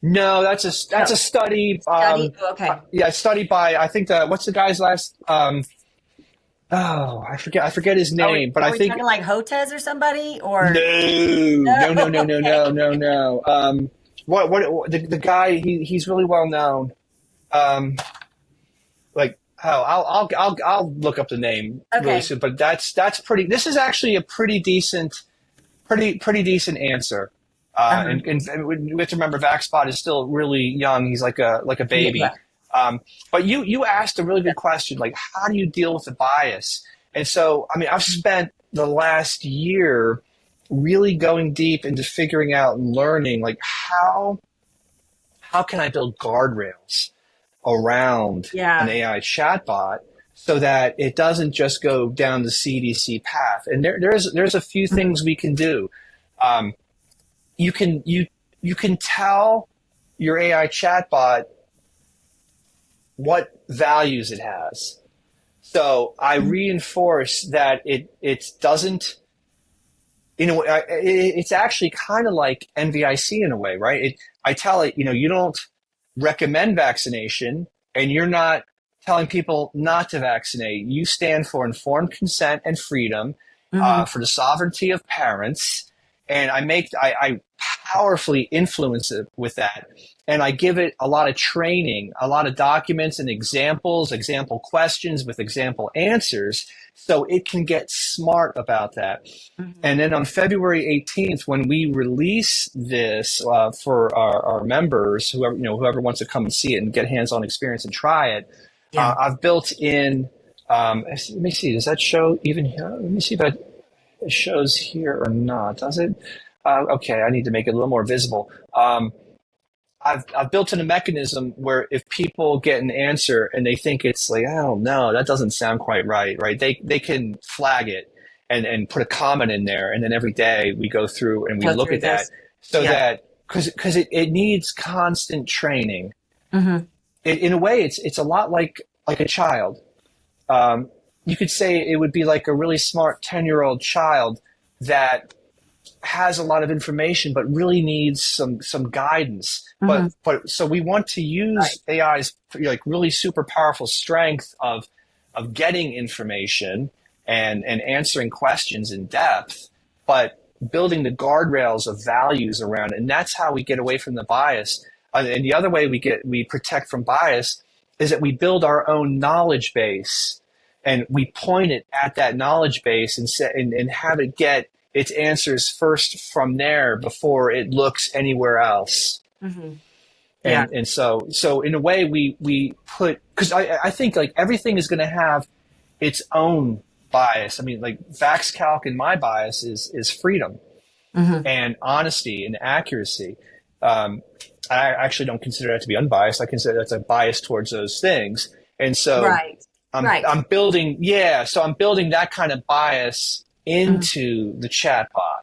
No, that's a study. Study? Okay. Yeah, study by, I think, what's the guy's last? I forget his name, but are I we think talking like Hotez or somebody, or no. What the guy? He's really well known. I'll look up the name really soon. But that's pretty. This is actually a pretty decent answer. And we have to remember VaxBot is still really young. He's like a baby. Yeah. But you asked a really good question, like, how do you deal with the bias? And so, I mean, I've spent the last year really going deep into figuring out and learning, like, how can I build guardrails around an AI chatbot so that it doesn't just go down the CDC path. And there's a few things we can do. You can tell your AI chatbot what values it has. So I reinforce that it doesn't, it's actually kind of like NVIC in a way, right? I tell it, you don't recommend vaccination, and you're not telling people not to vaccinate. You stand for informed consent and freedom, for the sovereignty of parents. And I powerfully influence it with that. And I give it a lot of training, a lot of documents and example questions with example answers, so it can get smart about that. And then on February 18th, when we release this for our members, whoever wants to come and see it and get hands-on experience and try it, I've built in, let me see, does that show even here? Let me see if it shows here or not. Does it? Okay, I need to make it a little more visible. I've built in a mechanism where if people get an answer and they think it's like, I don't know, that doesn't sound quite right? They can flag it and put a comment in there, and then every day we go through and we look at that, so that because it needs constant training. In a way, it's a lot like a child. You could say it would be like a really smart 10-year-old child that has a lot of information but really needs some guidance. But so we want to use AI's like really super powerful strength of getting information and answering questions in depth, but building the guardrails of values around it. And that's how we get away from the bias. And the other way we protect from bias is that we build our own knowledge base, and we point it at that knowledge base and have it get its answers first from there before it looks anywhere else. And so in a way we put, because I think like everything is going to have its own bias. I mean, like VaxCalc in my bias is freedom and honesty and accuracy. I actually don't consider that to be unbiased. I consider that's a bias towards those things. And so I'm building that kind of bias into the chatbot.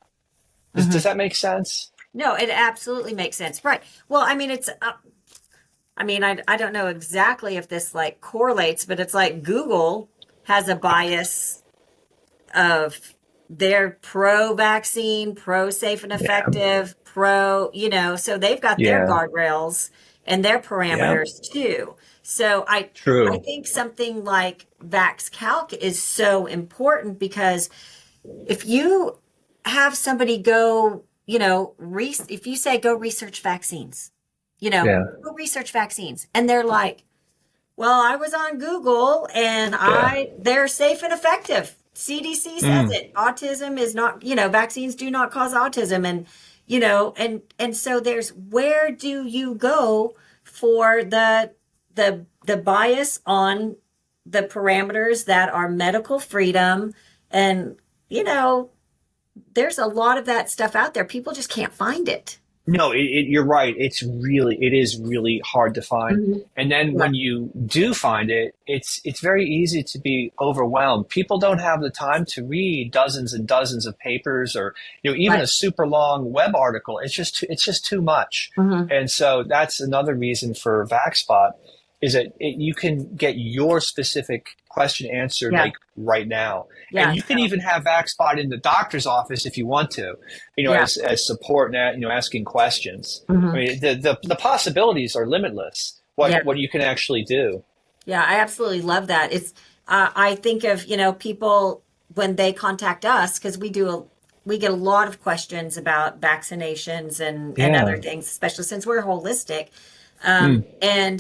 Does that make sense? No, it absolutely makes sense. Right. Well, I mean, I don't know exactly if this like correlates, but it's like Google has a bias of they're pro-vaccine, pro-safe and effective, so they've got their guardrails and their parameters too. So I think something like VaxCalc is so important, because if you have somebody go, if you say, go research vaccines, go research vaccines. And they're like, well, I was on Google and they're safe and effective. CDC says it. Autism is not, vaccines do not cause autism. And, and so there's, where do you go for the bias on the parameters that are medical freedom? And, there's a lot of that stuff out there. People just can't find it. No, you're right. It is really hard to find. And then when you do find it, it's very easy to be overwhelmed. People don't have the time to read dozens and dozens of papers, or even a super long web article. It's just too much. And so that's another reason for VaxBot, is that you can get your specific question answered like right now. And you can even have VaxBot in the doctor's office if you want to, as support and asking questions. I mean, the possibilities are limitless. What you can actually do. Yeah, I absolutely love that. It's I think of people when they contact us, because we get a lot of questions about vaccinations and other things, especially since we're holistic, and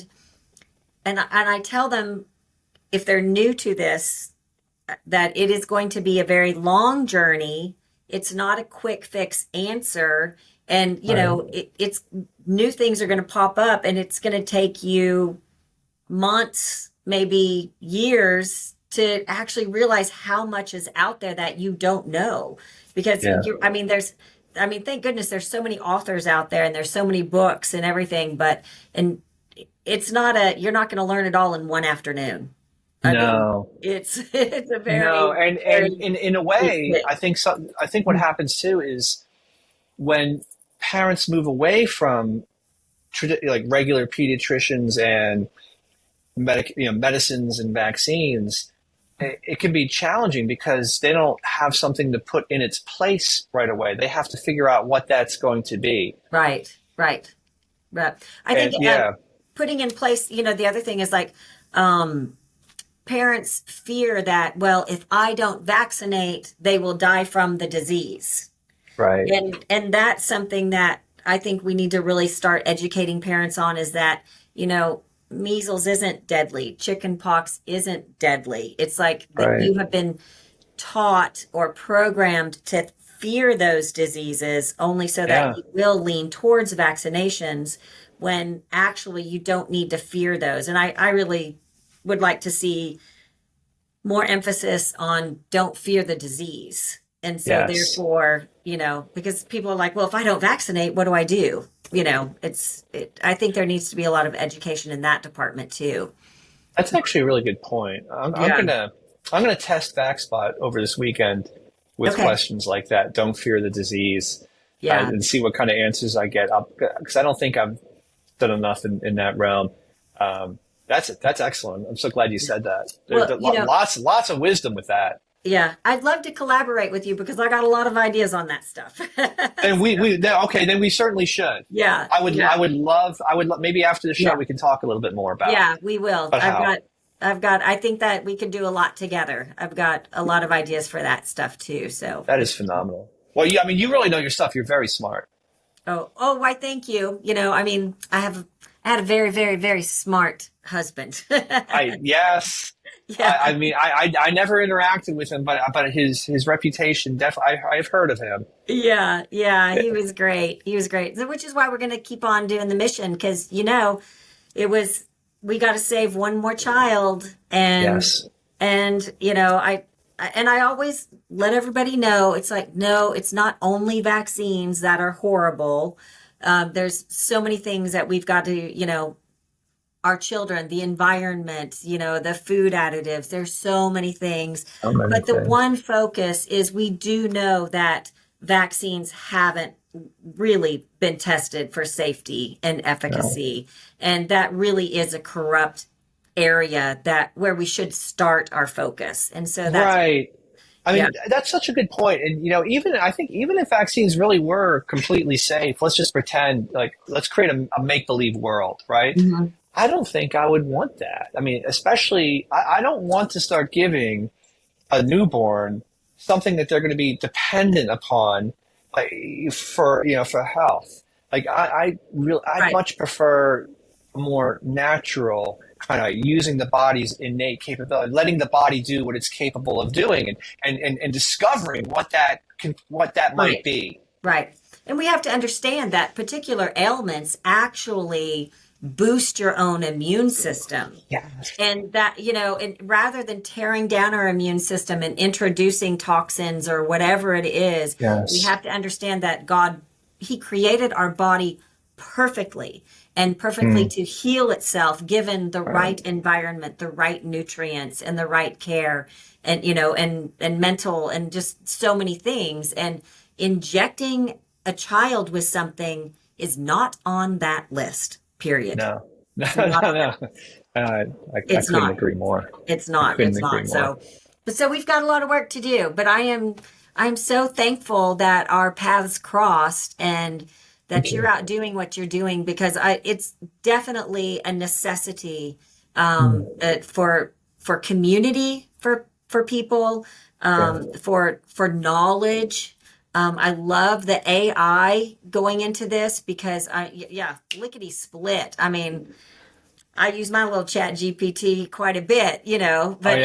I tell them, if they're new to this, that it is going to be a very long journey. It's not a quick fix answer. And, it's new things are going to pop up, and it's going to take you months, maybe years, to actually realize how much is out there that you don't know. Because, thank goodness there's so many authors out there, and there's so many books and everything, it's not you're not going to learn it all in one afternoon. It's a very and in a way, I think what happens too is when parents move away from like regular pediatricians and medicines and vaccines, it can be challenging because they don't have something to put in its place right away. They have to figure out what that's going to be. Right. I think putting in place, the other thing is like parents fear that, well, if I don't vaccinate, they will die from the disease. Right. And that's something that I think we need to really start educating parents on, is that, measles isn't deadly. Chickenpox isn't deadly. It's like you have been taught or programmed to fear those diseases only so that you will lean towards vaccinations, when actually you don't need to fear those. And I really would like to see more emphasis on don't fear the disease. And so therefore, because people are like, well, if I don't vaccinate, what do I do? I think there needs to be a lot of education in that department too. That's actually a really good point. I'm gonna test VaxBot over this weekend with questions like that. Don't fear the disease, and see what kind of answers I get. Because I don't think I've done enough in that realm. That's excellent. I'm so glad you said that. There's lots of wisdom with that. Yeah, I'd love to collaborate with you because I got a lot of ideas on that stuff. And then we certainly should. Yeah, I would love maybe after the show we can talk a little bit more about. Yeah, we will. I think that we can do a lot together. I've got a lot of ideas for that stuff too. So that is phenomenal. Well, you really know your stuff. You're very smart. Oh, why? Thank you. I had a very, very, very smart husband. Yes. Yeah. I never interacted with him, but his reputation, definitely, I've heard of him. Yeah. He was great. So, which is why we're going to keep on doing the mission, because, we got to save one more child. And, I always let everybody know, it's like, no, it's not only vaccines that are horrible. There's so many things that we've got to, our children, the environment, the food additives, there's so many things. But the one focus is we do know that vaccines haven't really been tested for safety and efficacy. No. And that really is a corrupt area where we should start our focus. And so that's right. That's such a good point. And, even if vaccines really were completely safe, let's just pretend, let's create a make-believe world, right? Mm-hmm. I don't think I would want that. Especially, I don't want to start giving a newborn something that they're going to be dependent upon, for health. I much prefer a more natural kind of using the body's innate capability, letting the body do what it's capable of doing, and discovering what that might be. Right. And we have to understand that particular ailments actually boost your own immune system. Yes. And that, and rather than tearing down our immune system and introducing toxins or whatever it is, we have to understand that God, He created our body perfectly to heal itself, given the right environment, the right nutrients, and the right care, and and mental, and just so many things. And injecting a child with something is not on that list. Period. No. I couldn't agree more. It's not. So we've got a lot of work to do. But I'm so thankful that our paths crossed and that you're out doing what you're doing, because it's definitely a necessity for community, for people, for knowledge. I love the AI going into this, because lickety split. I use my little chat GPT quite a bit, but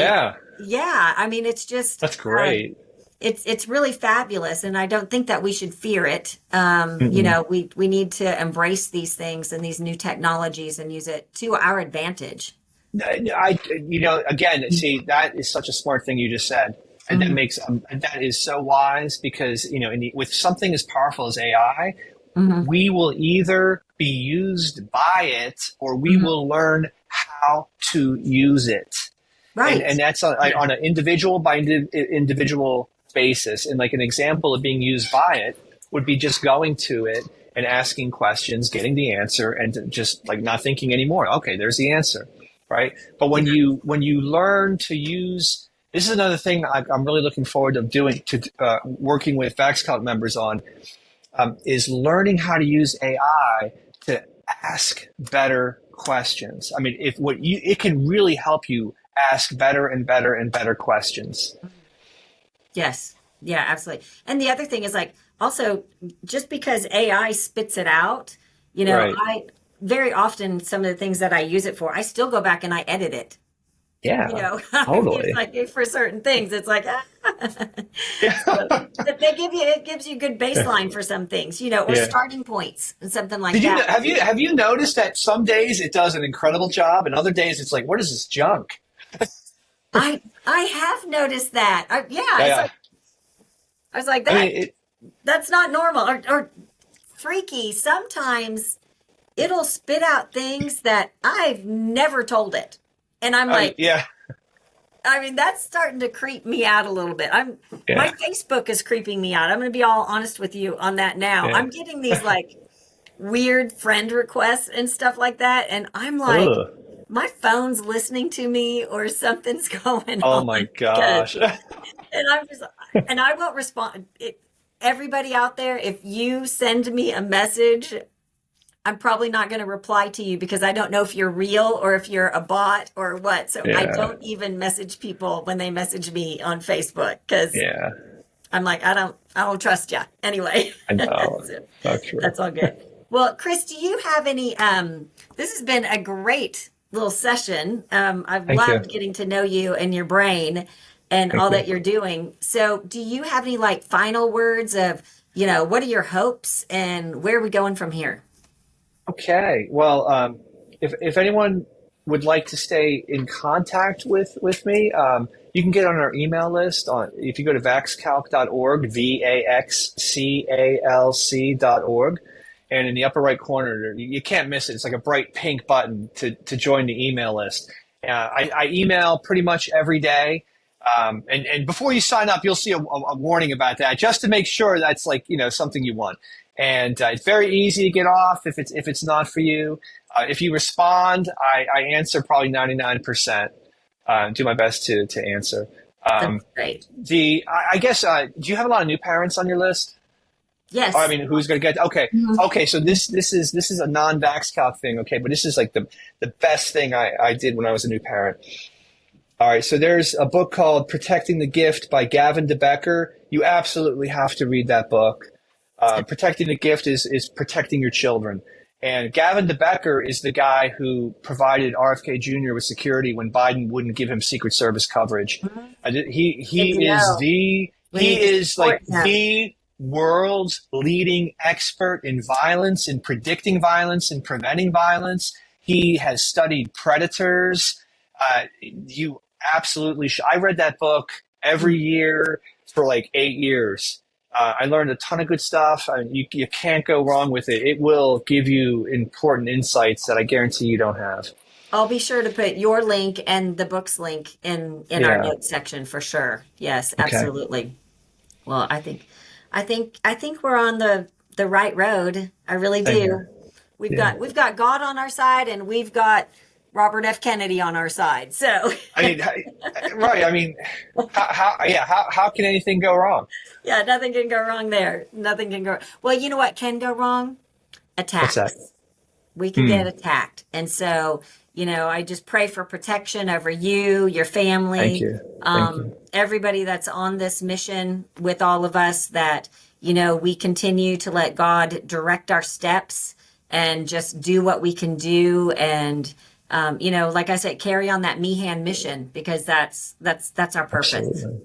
it's just, that's great. It's really fabulous. And I don't think that we should fear it. We need to embrace these things and these new technologies and use it to our advantage. Again, see, that is such a smart thing you just said. And that is so wise, because, with something as powerful as AI, we will either be used by it, or we will learn how to use it. Right. And that's on an individual by individual basis. And an example of being used by it would be just going to it and asking questions, getting the answer, and just not thinking anymore. Okay, there's the answer. right? But when you learn to use, this is another thing I'm really looking forward to doing, working with VaxCalc members on, is learning how to use AI to ask better questions. I mean, it can really help you ask better and better and better questions. Yes. Yeah, absolutely. And the other thing is like, also, just because AI spits it out, Right. I very often, some of the things that I use it for, I still go back and I edit it. Yeah, I mean, it's totally. like for certain things, it's like, so, Yeah. but it gives you good baseline for some things, or Yeah. starting points and something like Did you that. have you noticed that some days it does an incredible job and other days it's like, what is this junk? I have noticed that. Yeah, It's yeah. like, I was like, I mean, that's not normal or freaky. Sometimes it'll spit out things that I've never told it. And I'm like, yeah, I mean, that's starting to creep me out a little bit. My yeah, Facebook is creeping me out. I'm going to be all honest with you on that now. yeah. I'm getting these like weird friend requests and stuff like that. And I'm like, Ugh. my phone's listening to me or something's going Oh on. my Because, gosh. and I'm just, and I won't respond. Everybody out there, if you send me a message, I'm probably not going to reply to you because I don't know if you're real or if you're a bot or what. So I Yeah, don't even message people when they message me on Facebook because yeah. I'm like, I don't trust you. Anyway, I know. so So true. that's all good. Well, Chris, do you have any, this has been a great little session. I've Thank you. loved getting to know you and your brain and Thank all you. that you're doing. So do you have any like final words of, what are your hopes and where are we going from here? Okay. Well, if anyone would like to stay in contact with me, you can get on our email list if you go to vaxcalc.org, vaxcalc.org, and in the upper right corner, you can't miss it. It's like a bright pink button to join the email list. I email pretty much every day. And before you sign up, you'll see a warning about that, just to make sure that's like, something you want. And it's very easy to get off if it's not for you. If you respond, I answer probably 99%. Do my best to answer. That's great. I guess, do you have a lot of new parents on your list? Oh, I Yes. mean, who's going to get? Okay, okay. So this is a non-VaxCalc thing. Okay, but this is like the best thing I did when I was a new parent. All right, so there's a book called Protecting the Gift by Gavin DeBecker. You absolutely have to read that book. Protecting the Gift is protecting your children. And Gavin DeBecker is the guy who provided RFK Jr. with security when Biden wouldn't give him Secret Service coverage. Good to He is know. We need to like support him. the world's leading expert in violence, in predicting violence, in preventing violence. He has studied predators. You absolutely should. I read that book every year for like 8 years. I learned a ton of good stuff. You can't go wrong with it. It will give you important insights that I guarantee you don't have. I'll be sure to put your link and the book's link in our Yeah. notes section for sure. Yes, Okay. absolutely. Well, I think we're on the right road. I really Same do. here. We've Yeah. got God on our side and we've got Robert F. Kennedy on our side. So I mean, right. I mean, how can anything go wrong? yeah, nothing can go wrong there. Nothing can go. Well, you know what can go wrong? What's that? Attacks. We can get attacked. And so, I just pray for protection over you, your Thank family, you. Thank you. everybody that's on this mission with all of us that, we continue to let God direct our steps and just do what we can do. And, like I said, carry on that Meehan mission because that's our purpose. Absolutely.